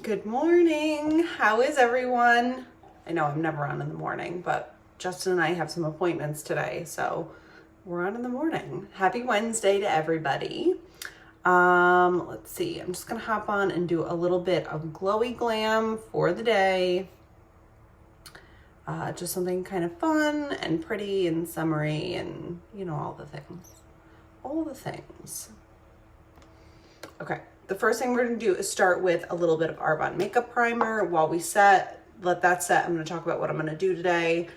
Good morning. How is everyone? I know I'm never on in the morning, but Justin and I have some appointments today, so we're on in the morning. Happy Wednesday to everybody. Let's see. I'm just gonna hop on and do a little bit of glowy glam for the day. Just something kind of fun and pretty and summery and you know, all the things. All the things. Okay. The first thing we're going to do is start with a little bit of Arbonne makeup primer. While we let that set, I'm going to talk about what I'm going to do today.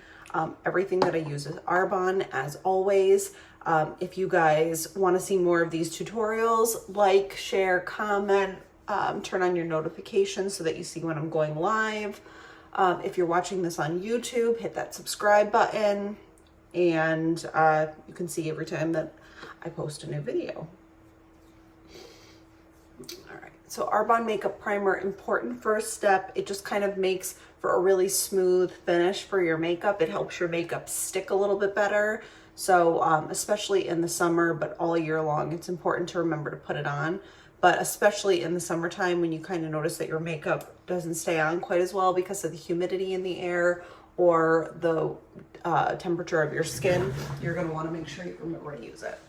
Everything that I use is Arbonne, as always. If you guys want to see more of these tutorials, like, share, comment, turn on your notifications so that you see when I'm going live. If you're watching this on YouTube, hit that subscribe button, and you can see every time that I post a new video. All right, so Arbonne makeup primer, important first step. It just kind of makes for a really smooth finish for your makeup. It helps your makeup stick a little bit better. So especially in the summer, but all year long, it's important to remember to put it on. But especially in the summertime when you kind of notice that your makeup doesn't stay on quite as well because of the humidity in the air or the temperature of your skin, you're going to want to make sure you remember to use it.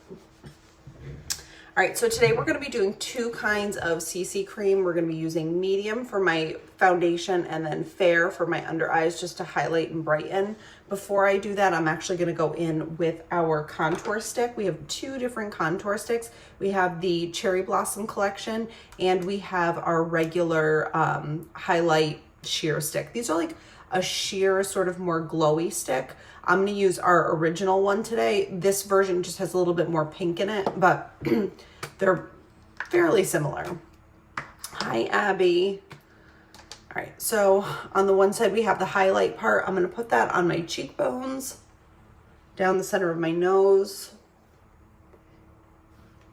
All right, so today we're going to be doing two kinds of CC cream. We're going to be using medium for my foundation and then fair for my under eyes, just to highlight and brighten. Before I do that, I'm actually going to go in with our contour stick. We have two different contour sticks. We have the Cherry Blossom collection and we have our regular highlight sheer stick. These are like a sheer, sort of more glowy stick. I'm going to use our original one today. This version just has a little bit more pink in it, but they're fairly similar. Hi, Abby. All right, so on the one side, we have the highlight part. I'm going to put that on my cheekbones, down the center of my nose,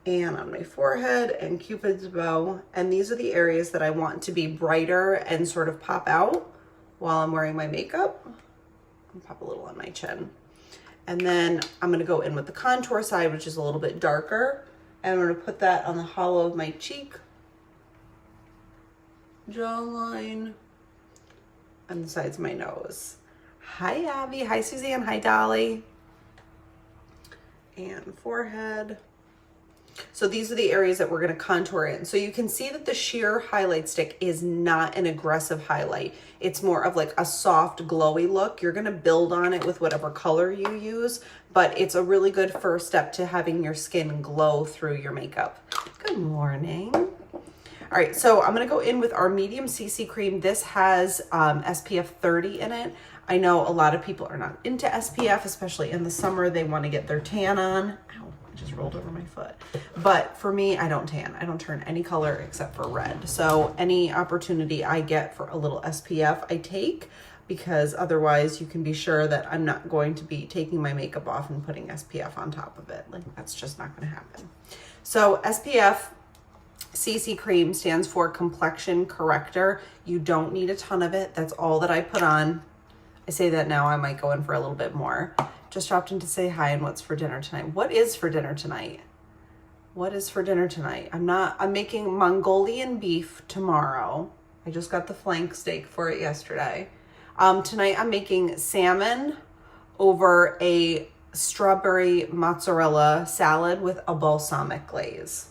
and on my forehead and Cupid's bow. And these are the areas that I want to be brighter and sort of pop out while I'm wearing my makeup. I'll pop a little on my chin. And then I'm going to go in with the contour side, which is a little bit darker. And I'm going to put that on the hollow of my cheek, jawline, and the sides of my nose. Hi, Abby. Hi, Suzanne. Hi, Dolly. And forehead. So these are the areas that we're going to contour in. So you can see that the sheer highlight stick is not an aggressive highlight. It's more of like a soft, glowy look. You're going to build on it with whatever color you use, but it's a really good first step to having your skin glow through your makeup. Good morning. All right, so I'm going to go in with our medium CC cream. This has SPF 30 in it. I know a lot of people are not into SPF, especially in the summer. They want to get their tan on. Ow. Just rolled over my foot. But for me, I don't tan. I don't turn any color except for red. So any opportunity I get for a little SPF, I take, because otherwise you can be sure that I'm not going to be taking my makeup off and putting SPF on top of it. Like, that's just not going to happen. So SPF CC cream stands for complexion corrector. You don't need a ton of it. That's all that I put on. I say that now, I might go in for a little bit more. Just dropped in to say hi and what's for dinner tonight. What is for dinner tonight? What is for dinner tonight? I'm making Mongolian beef tomorrow. I just got the flank steak for it yesterday. Tonight I'm making salmon over a strawberry mozzarella salad with a balsamic glaze.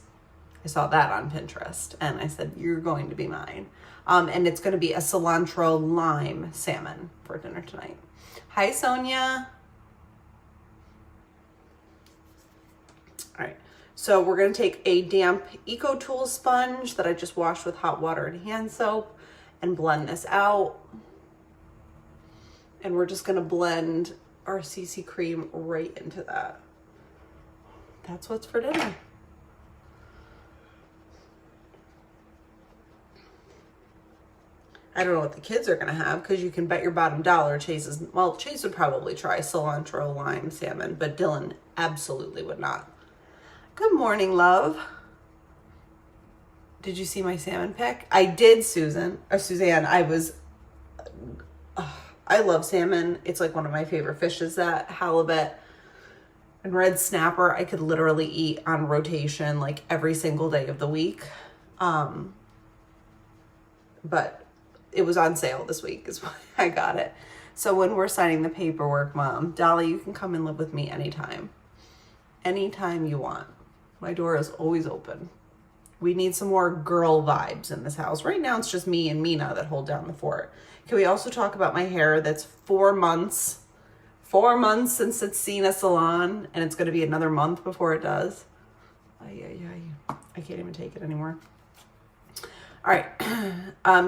I saw that on Pinterest and I said, you're going to be mine. And it's going to be a cilantro lime salmon for dinner tonight. Hi, Sonia. All right, so we're going to take a damp Eco Tool sponge that I just washed with hot water and hand soap and blend this out. And we're just going to blend our CC cream right into that. That's what's for dinner. I don't know what the kids are going to have, because you can bet your bottom dollar Chase would probably try cilantro lime salmon, but Dylan absolutely would not. Good morning, love. Did you see my salmon pic? I did, Suzanne. I love salmon. It's like one of my favorite fishes. That halibut and red snapper, I could literally eat on rotation like every single day of the week. but it was on sale this week is why I got it. So when we're signing the paperwork, Mom, Dolly, you can come and live with me anytime. Anytime you want. My door is always open. We need some more girl vibes in this house. Right now, it's just me and Mina that hold down the fort. Can we also talk about my hair that's 4 months? 4 months since it's seen a salon, and it's going to be another month before it does. I can't even take it anymore. All right.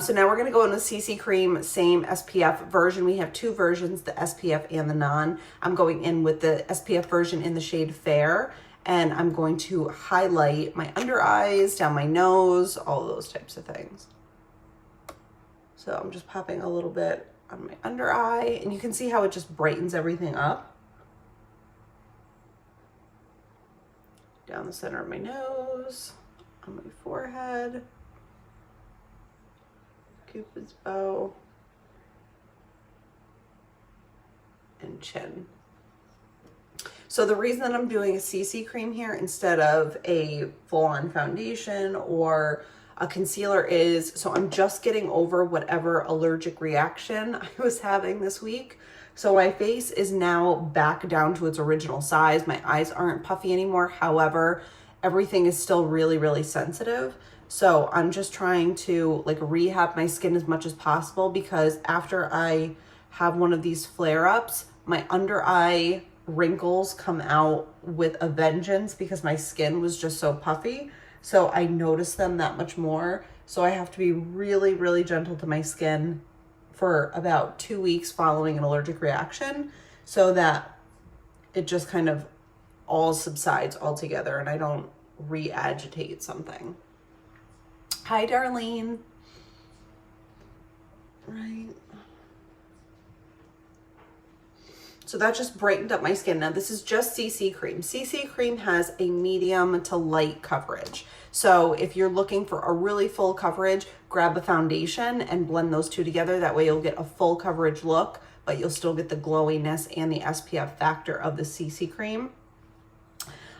So now we're going to go in with CC Cream, same SPF version. We have 2 versions, the SPF and the non. I'm going in with the SPF version in the shade Fair. And I'm going to highlight my under eyes, down my nose, all of those types of things. So I'm just popping a little bit on my under eye, and you can see how it just brightens everything up. Down the center of my nose, on my forehead, Cupid's bow, and chin. So the reason that I'm doing a CC cream here instead of a full-on foundation or a concealer is, so I'm just getting over whatever allergic reaction I was having this week. So my face is now back down to its original size. My eyes aren't puffy anymore. However, everything is still really, really sensitive. So I'm just trying to like rehab my skin as much as possible, because after I have one of these flare-ups, my under eye wrinkles come out with a vengeance because my skin was just so puffy. So I notice them that much more. So I have to be really, really gentle to my skin for about 2 weeks following an allergic reaction, so that it just kind of all subsides altogether and I don't re-agitate something. Hi, Darlene. Right. So that just brightened up my skin. Now this is just CC cream. CC cream has a medium to light coverage. So if you're looking for a really full coverage, grab a foundation and blend those two together. That way you'll get a full coverage look, but you'll still get the glowiness and the SPF factor of the CC cream.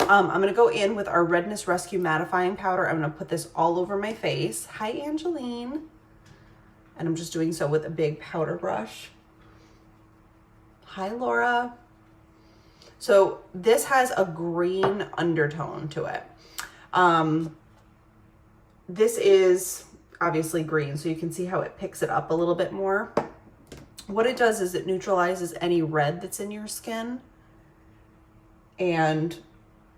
I'm gonna go in with our Redness Rescue Mattifying Powder. I'm gonna put this all over my face. Hi, Angeline. And I'm just doing so with a big powder brush. Hi, Laura. So this has a green undertone to it. This is obviously green, so you can see how it picks it up a little bit more. What it does is it neutralizes any red that's in your skin and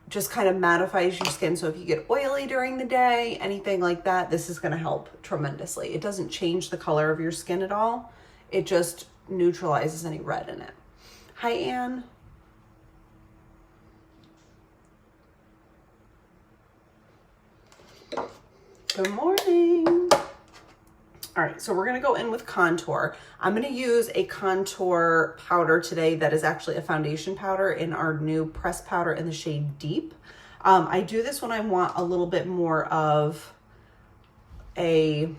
just kind of mattifies your skin. So if you get oily during the day, anything like that, this is going to help tremendously. It doesn't change the color of your skin at all. It just neutralizes any red in it. Hi, Anne. Good morning. All right, so we're gonna go in with contour. I'm gonna use a contour powder today that is actually a foundation powder in our new press powder in the shade Deep. I do this when I want a little bit more of a,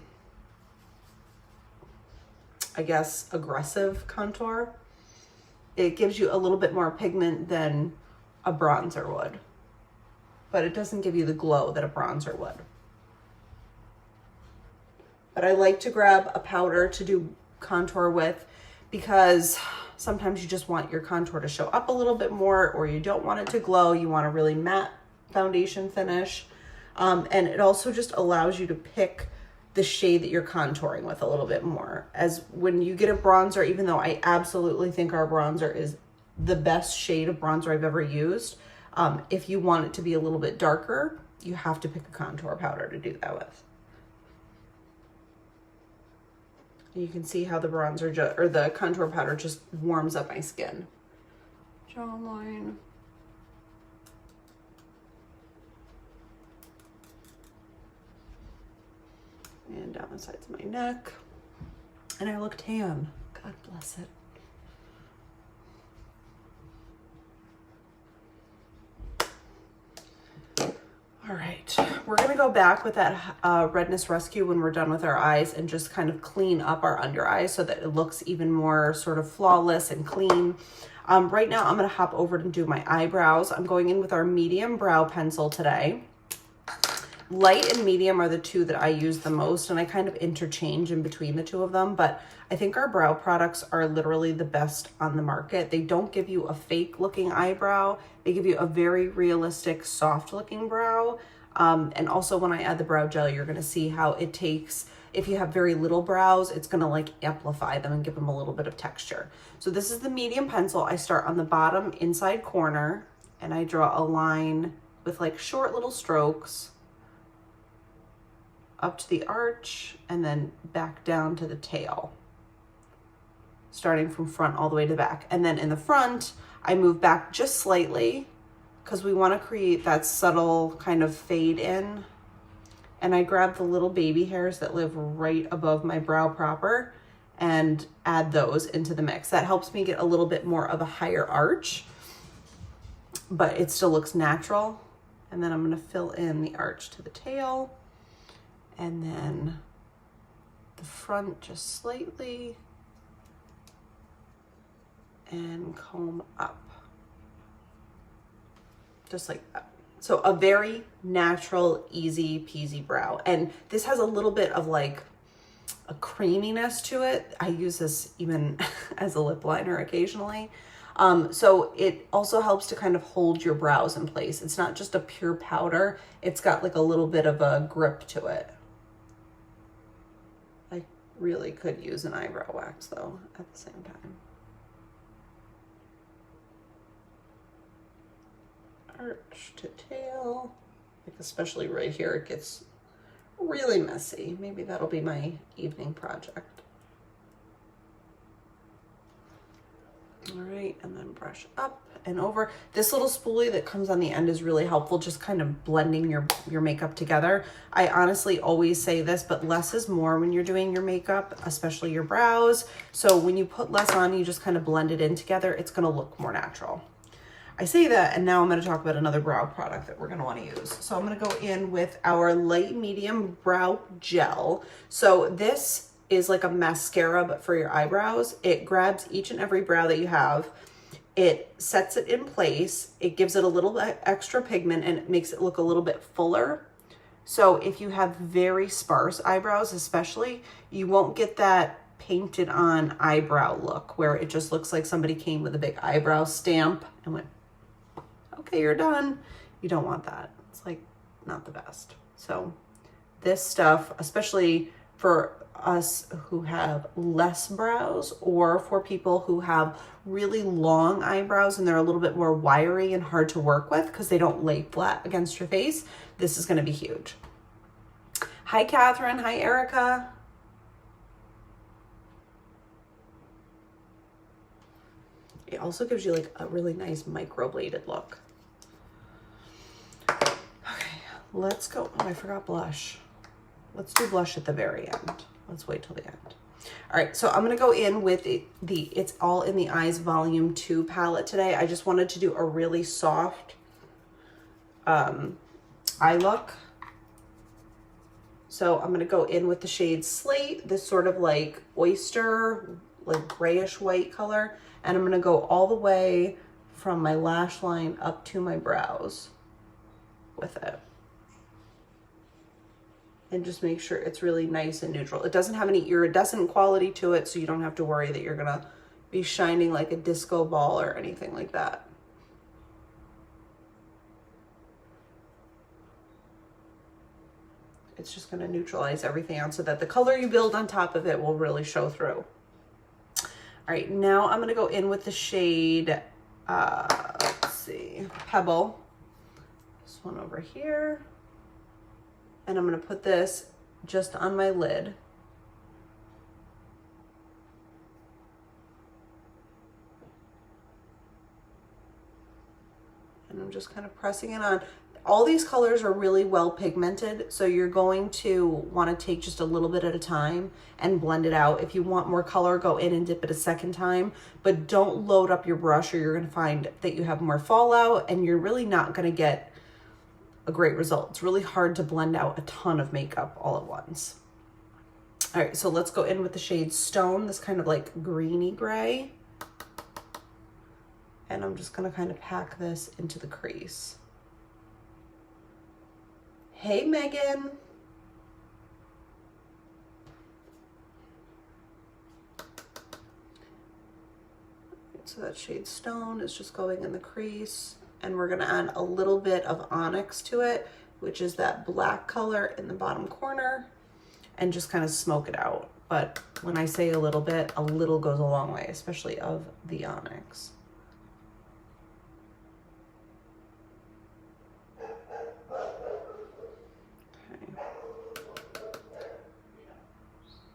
I guess, aggressive contour. It gives you a little bit more pigment than a bronzer would, but it doesn't give you the glow that a bronzer would. But I like to grab a powder to do contour with, because sometimes you just want your contour to show up a little bit more, or you don't want it to glow. You want a really matte foundation finish. And it also just allows you to pick the shade that you're contouring with a little bit more. As when you get a bronzer, even though I absolutely think our bronzer is the best shade of bronzer I've ever used, if you want it to be a little bit darker, you have to pick a contour powder to do that with. You can see how the bronzer or the contour powder just warms up my skin. Jawline. And down the sides of my neck. And I look tan. God bless it. All right, we're gonna go back with that Redness Rescue when we're done with our eyes and just kind of clean up our under eyes so that it looks even more sort of flawless and clean. Right now, I'm gonna hop over and do my eyebrows. I'm going in with our medium brow pencil today. Light and medium are the two that I use the most, and I kind of interchange in between the two of them, but I think our brow products are literally the best on the market. They don't give you a fake looking eyebrow. They give you a very realistic, soft looking brow. And also when I add the brow gel, you're gonna see how it takes, if you have very little brows, it's gonna like amplify them and give them a little bit of texture. So this is the medium pencil. I start on the bottom inside corner and I draw a line with like short little strokes up to the arch and then back down to the tail, starting from front all the way to the back. And then in the front, I move back just slightly because we want to create that subtle kind of fade in. And I grab the little baby hairs that live right above my brow proper and add those into the mix. That helps me get a little bit more of a higher arch, but it still looks natural. And then I'm gonna fill in the arch to the tail, and then the front just slightly, and comb up, just like that. So a very natural, easy peasy brow. And this has a little bit of like a creaminess to it. I use this even as a lip liner occasionally. So it also helps to kind of hold your brows in place. It's not just a pure powder. It's got like a little bit of a grip to it. I really could use an eyebrow wax though at the same time. Arch to tail, like especially right here, it gets really messy. Maybe that'll be my evening project. All right, and then brush up and over. This little spoolie that comes on the end is really helpful, just kind of blending your makeup together. I honestly always say this, but less is more when you're doing your makeup, especially your brows. So when you put less on, you just kind of blend it in together. It's gonna look more natural. I say that, and now I'm gonna talk about another brow product that we're gonna wanna use. So I'm gonna go in with our light medium brow gel. So this is like a mascara, but for your eyebrows. It grabs each and every brow that you have. It sets it in place. It gives it a little bit extra pigment and it makes it look a little bit fuller. So if you have very sparse eyebrows, especially, you won't get that painted on eyebrow look where it just looks like somebody came with a big eyebrow stamp and went, okay, you're done. You don't want that. It's like not the best. So this stuff, especially for us who have less brows or for people who have really long eyebrows and they're a little bit more wiry and hard to work with because they don't lay flat against your face, this is going to be huge. Hi, Catherine. Hi, Erica. It also gives you like a really nice microbladed look. Okay, let's go. Oh, I forgot blush. Let's do blush at the very end. Let's wait till the end. All right, so I'm gonna go in with the It's All in the Eyes Volume 2 palette today. I just wanted to do a really soft eye look. So I'm gonna go in with the shade Slate, this sort of like oyster, like grayish white color. And I'm gonna go all the way from my lash line up to my brows with it. And just make sure it's really nice and neutral. It doesn't have any iridescent quality to it, so you don't have to worry that you're gonna be shining like a disco ball or anything like that. It's just gonna neutralize everything else so that the color you build on top of it will really show through. All right, now I'm gonna go in with the shade, let's see, Pebble. This one over here. And I'm gonna put this just on my lid. And I'm just kind of pressing it on. All these colors are really well pigmented, so you're going to wanna take just a little bit at a time and blend it out. If you want more color, go in and dip it a second time, but don't load up your brush or you're gonna find that you have more fallout and you're really not gonna get a great result. It's really hard to blend out a ton of makeup all at once. All right, so let's go in with the shade Stone, this kind of like greeny gray. And I'm just gonna kind of pack this into the crease. Hey, Megan. So that shade Stone is just going in the crease, and we're gonna add a little bit of Onyx to it, which is that black color in the bottom corner, and just kind of smoke it out. But when I say a little bit, a little goes a long way, especially of the Onyx.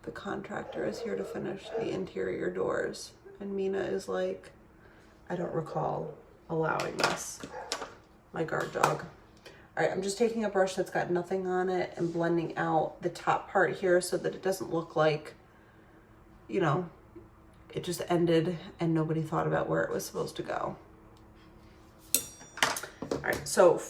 The contractor is here to finish the interior doors, and Mina is like, I don't recall allowing this. My guard dog. All right, I'm just taking a brush that's got nothing on it and blending out the top part here so that it doesn't look like, you know, it just ended and nobody thought about where it was supposed to go. All right, so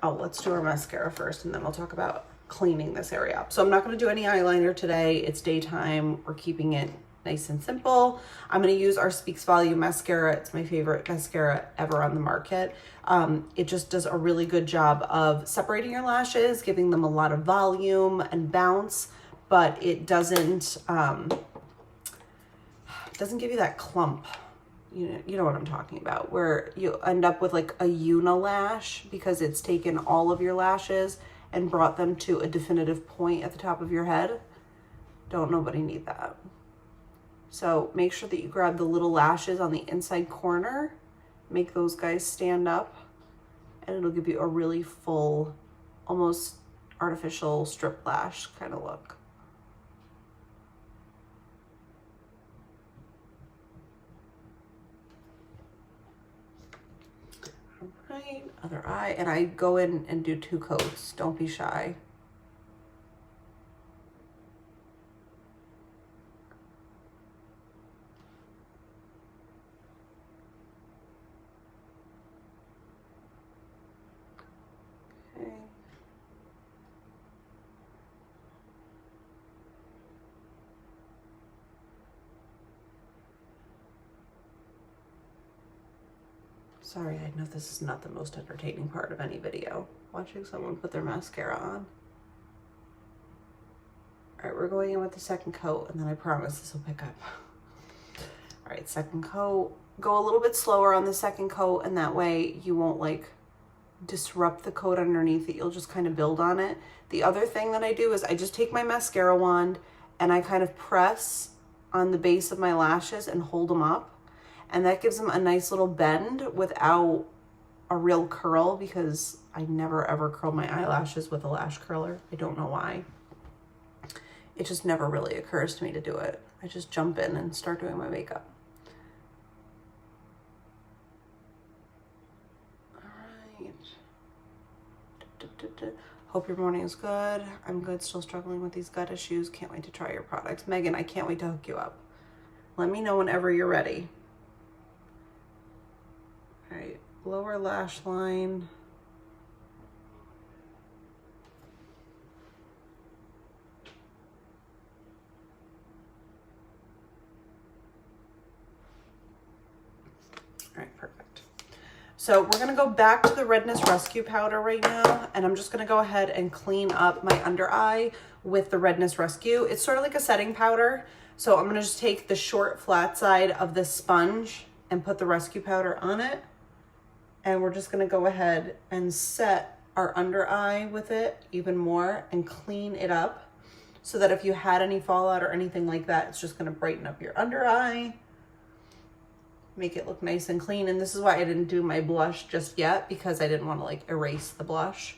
let's do our mascara first, and then I'll talk about cleaning this area up. So I'm not going to do any eyeliner today. It's daytime. We're keeping it nice and simple. I'm going to use our Speaks Volume mascara. It's my favorite mascara ever on the market. It just does a really good job of separating your lashes, giving them a lot of volume and bounce, but it doesn't give you that clump. You know what I'm talking about, where you end up with like a unilash because it's taken all of your lashes and brought them to a definitive point at the top of your head. Don't nobody need that. So make sure that you grab the little lashes on the inside corner, make those guys stand up, and it'll give you a really full, almost artificial strip lash kind of look. All right, other eye, and I go in and do 2 coats. Don't be shy. Sorry, I know this is not the most entertaining part of any video, watching someone put their mascara on. All right, we're going in with the second coat, and then I promise this will pick up. All right, second coat. Go a little bit slower on the second coat, and that way you won't like disrupt the coat underneath it. You'll just kind of build on it. The other thing that I do is I just take my mascara wand and I kind of press on the base of my lashes and hold them up. And that gives them a nice little bend without a real curl, because I never ever curl my eyelashes with a lash curler. I don't know why. It just never really occurs to me to do it. I just jump in and start doing my makeup. All right. Hope your morning is good. I'm good. Still struggling with these gut issues. Can't wait to try your products. Megan, I can't wait to hook you up. Let me know whenever you're ready. All right, lower lash line. All right, perfect. So we're gonna go back to the Redness Rescue Powder right now, and I'm just gonna go ahead and clean up my under eye with the Redness Rescue. It's sort of like a setting powder. So I'm gonna just take the short flat side of this sponge and put the rescue powder on it. And we're just gonna go ahead and set our under eye with it even more and clean it up so that if you had any fallout or anything like that, it's just gonna brighten up your under eye, make it look nice and clean. And this is why I didn't do my blush just yet, because I didn't wanna like erase the blush.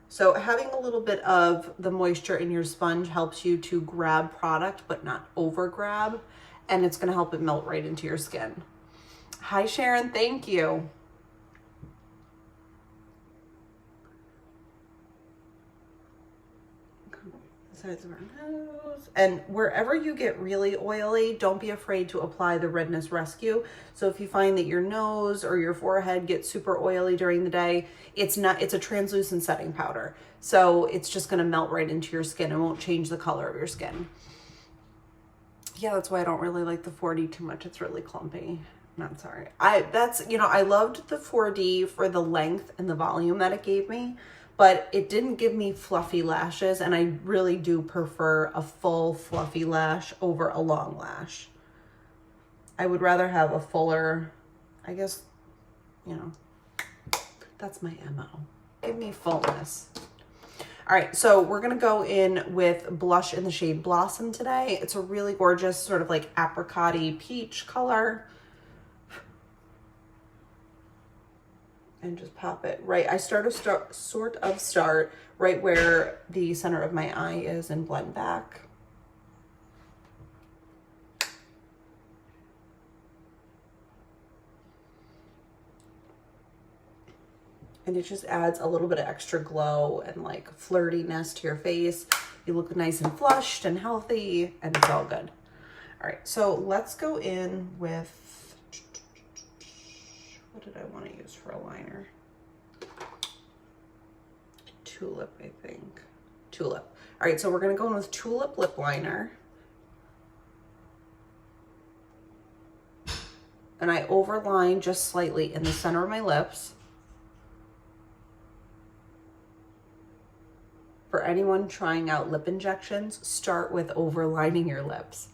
So having a little bit of the moisture in your sponge helps you to grab product, but not over grab. And it's gonna help it melt right into your skin. Hi, Sharon, thank you. Sides of our nose. And wherever you get really oily, don't be afraid to apply the Redness Rescue. So if you find that your nose or your forehead gets super oily during the day, it's a translucent setting powder. So it's just gonna melt right into your skin and won't change the color of your skin. Yeah, that's why I don't really like the 4D too much. It's really clumpy. not sorry. That's, you know, I loved the 4D for the length and the volume that it gave me, but it didn't give me fluffy lashes, and I really do prefer a full fluffy lash over a long lash. I would rather have a fuller, I guess, you know, that's my MO. Give me fullness. All right, so we're gonna go in with blush in the shade Blossom today. It's a really gorgeous sort of like apricot-y peach color. And just pop it right. I sort of start right where the center of my eye is and blend back. And it just adds a little bit of extra glow and like flirtiness to your face. You look nice and flushed and healthy, and it's all good. All right, so let's go in with, what did I want to use for a liner? Tulip, I think. Tulip. All right, so we're going to go in with Tulip lip liner. And I overline just slightly in the center of my lips. For anyone trying out lip injections, start with overlining your lips.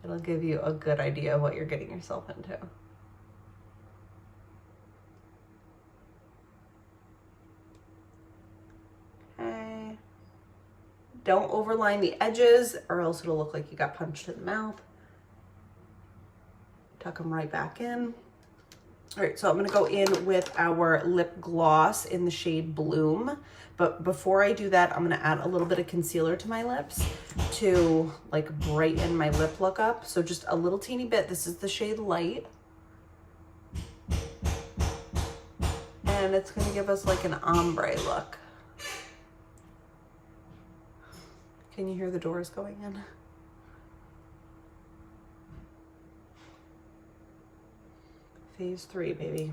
It'll give you a good idea of what you're getting yourself into. Okay. Don't overline the edges or else it'll look like you got punched in the mouth. Tuck them right back in. All right, so I'm gonna go in with our lip gloss in the shade Bloom. But before I do that, I'm gonna add a little bit of concealer to my lips to like brighten my lip look up. So just a little teeny bit. This is the shade Light. And it's gonna give us like an ombre look. Can you hear the doors going in? Phase 3, baby.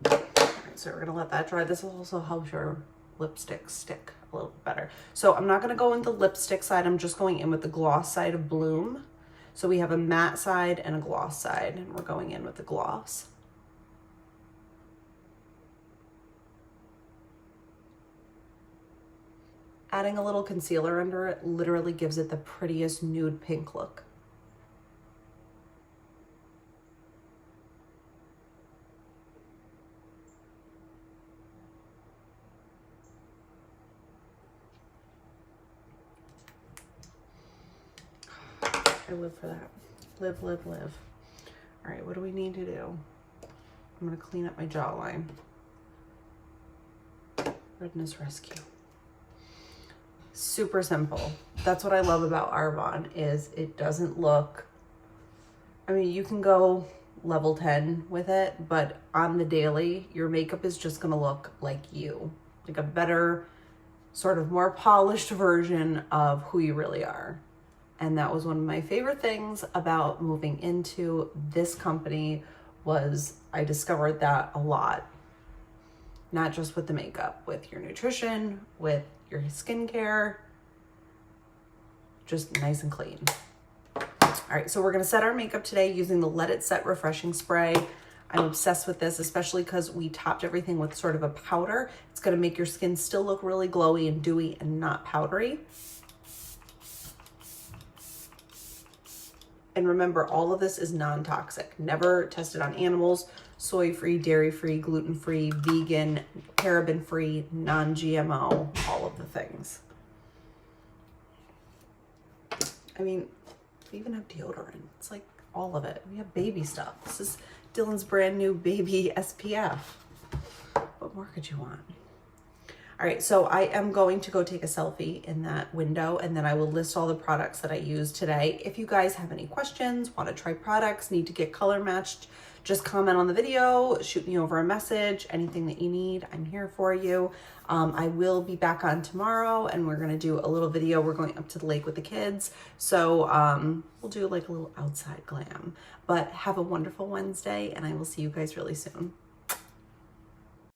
All right, so we're gonna let that dry. This will also help your lipstick stick a little bit better. So I'm not gonna go in the lipstick side. I'm just going in with the gloss side of Bloom. So we have a matte side and a gloss side, and we're going in with the gloss. Adding a little concealer under it literally gives it the prettiest nude pink look. I live for that. Live, live, live. All right, what do we need to do? I'm gonna clean up my jawline. Redness Rescue. Super simple. That's what I love about Arbonne is it doesn't look, I mean, you can go level 10 with it, but on the daily, your makeup is just gonna look like you. Like a better, sort of more polished version of who you really are. And that was one of my favorite things about moving into this company was I discovered that a lot. Not just with the makeup, with your nutrition, with your skincare, just nice and clean. All right, so we're gonna set our makeup today using the Let It Set Refreshing Spray. I'm obsessed with this, especially because we topped everything with sort of a powder. It's gonna make your skin still look really glowy and dewy and not powdery. And remember, all of this is non-toxic, never tested on animals, soy-free, dairy-free, gluten-free, vegan, paraben-free, non-GMO, all of the things. I mean, we even have deodorant. It's like all of it. We have baby stuff. This is Dylan's brand new baby SPF. What more could you want? All right, so I am going to go take a selfie in that window and then I will list all the products that I used today. If you guys have any questions, want to try products, need to get color matched, just comment on the video, shoot me over a message, anything that you need, I'm here for you. I will be back on tomorrow and we're gonna do a little video. We're going up to the lake with the kids. So we'll do like a little outside glam, but have a wonderful Wednesday and I will see you guys really soon.